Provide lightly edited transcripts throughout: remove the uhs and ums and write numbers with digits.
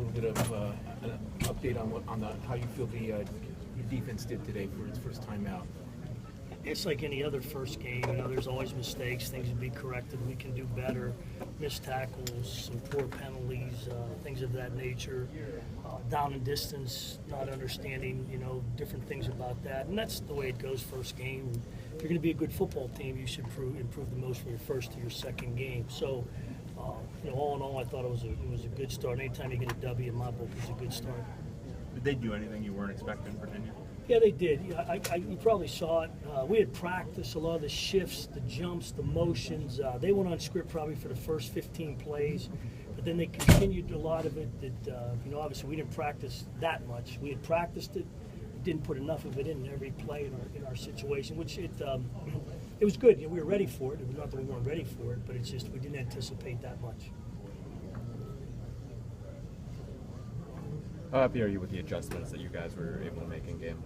little bit of an update on how you feel your defense did today for its first time out. It's like any other first game. There's always mistakes, things to be corrected. We can do better. Missed tackles, some poor penalties, things of that nature. Down and distance, not understanding, different things about that. And that's the way it goes first game. If you're going to be a good football team, you should improve the most from your first to your second game. So, all in all, I thought it was a good start. Anytime you get a W in my book, it's a good start. Did they do anything you weren't expecting, Virginia? Yeah, they did. You probably saw it. We had practiced a lot of the shifts, the jumps, the motions. They went on script probably for the first 15 plays, but then they continued a lot of it. That obviously we didn't practice that much. We had practiced it, didn't put enough of it in every play in our situation, which it was good. We were ready for it. It was not that we weren't ready for it, but it's just we didn't anticipate that much. How happy are you with the adjustments that you guys were able to make in game?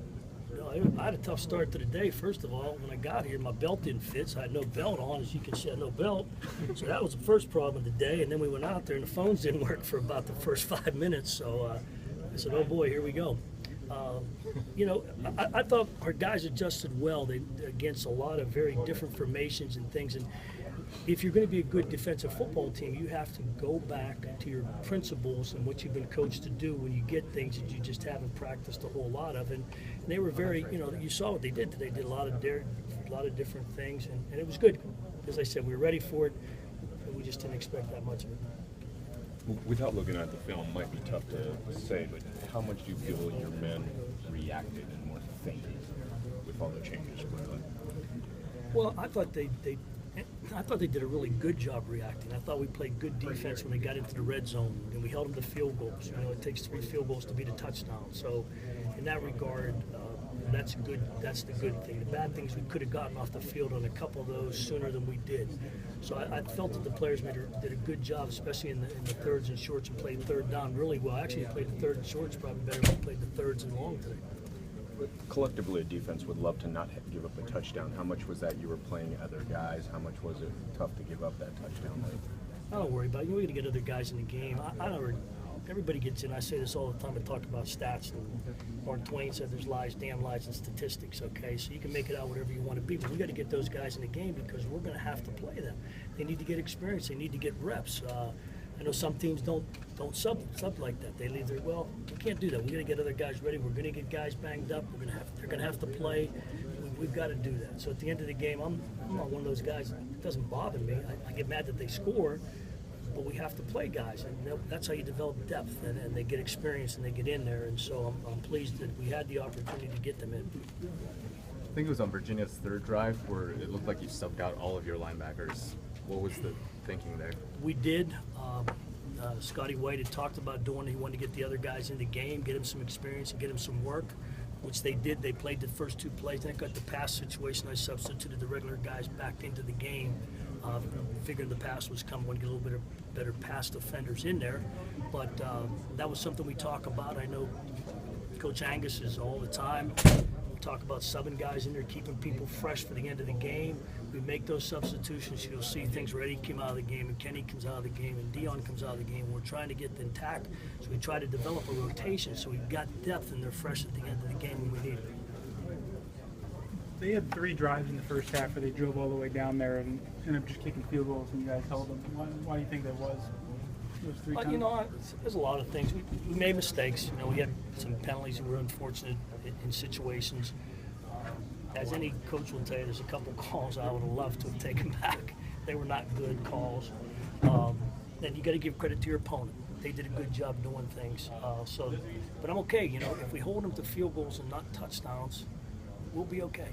I had a tough start to the day. First of all, when I got here, my belt didn't fit, so I had no belt on. As you can see, I had no belt. So that was the first problem of the day. And then we went out there, and the phones didn't work for about the first 5 minutes. So I said, oh, boy, here we go. I thought our guys adjusted well against a lot of very different formations and things. And if you're going to be a good defensive football team, you have to go back to your principles and what you've been coached to do when you get things that you just haven't practiced a whole lot of. And they were very, you saw what they did today. They did a lot of different things, and it was good. As I said, we were ready for it, and we just didn't expect that much of it. Without looking at the film, might be tough to say, but how much do you feel your men reacted and were thinking with all the changes? Well, I thought they did a really good job reacting. I thought we played good defense when they got into the red zone, and we held them to field goals. It takes 3 field goals to beat a touchdown. So, in that regard, that's good. That's the good thing. The bad thing is we could have gotten off the field on a couple of those sooner than we did. So I felt that the players did a good job, especially in the thirds and shorts, and played third down really well. Actually, they played the third and shorts probably better than we played the thirds and long today. Collectively, a defense would love to not give up a touchdown. How much was that you were playing other guys? How much was it tough to give up that touchdown late? I don't worry about it. We're going to get other guys in the game. Everybody gets in. I say this all the time. I talk about stats. And Mark Twain said there's lies, damn lies, and statistics, okay? So you can make it out whatever you want to be. But we got to get those guys in the game because we're going to have to play them. They need to get experience. They need to get reps. I know some teams don't sub like that. They leave we can't do that. We're going to get other guys ready. We're going to get guys banged up. They're going to have to play. We've got to do that. So at the end of the game, I'm not one of those guys. It doesn't bother me. I get mad that they score, but we have to play guys, and that's how you develop depth, and they get experience and they get in there. And so I'm pleased that we had the opportunity to get them in. I think it was on Virginia's third drive where it looked like you subbed out all of your linebackers. What was the thinking there? We did. Scotty White had talked about doing. He wanted to get the other guys in the game, get him some experience, and get him some work, which they did. They played the first 2 plays. Then I got the pass situation. I substituted the regular guys back into the game. Figured the pass was coming. Want to get a little bit of better pass defenders in there, but that was something we talk about. I know Coach Angus is all the time. We talk about subbing guys in there, keeping people fresh for the end of the game. We make those substitutions. You'll see things where Eddie came out of the game and Kenny comes out of the game and Dion comes out of the game. We're trying to get them intact, so we try to develop a rotation so we've got depth and they're fresh at the end of the game when we need it. They had 3 drives in the first half where they drove all the way down there and ended up just kicking field goals, and you guys held them. Why do you think that was? Those 3 times? There's a lot of things. We made mistakes. We had some penalties that were unfortunate in situations. As any coach will tell you, there's a couple calls I would have loved to have taken back. They were not good calls. Then you got to give credit to your opponent. They did a good job doing things. But I'm okay. If we hold them to field goals and not touchdowns, we'll be okay.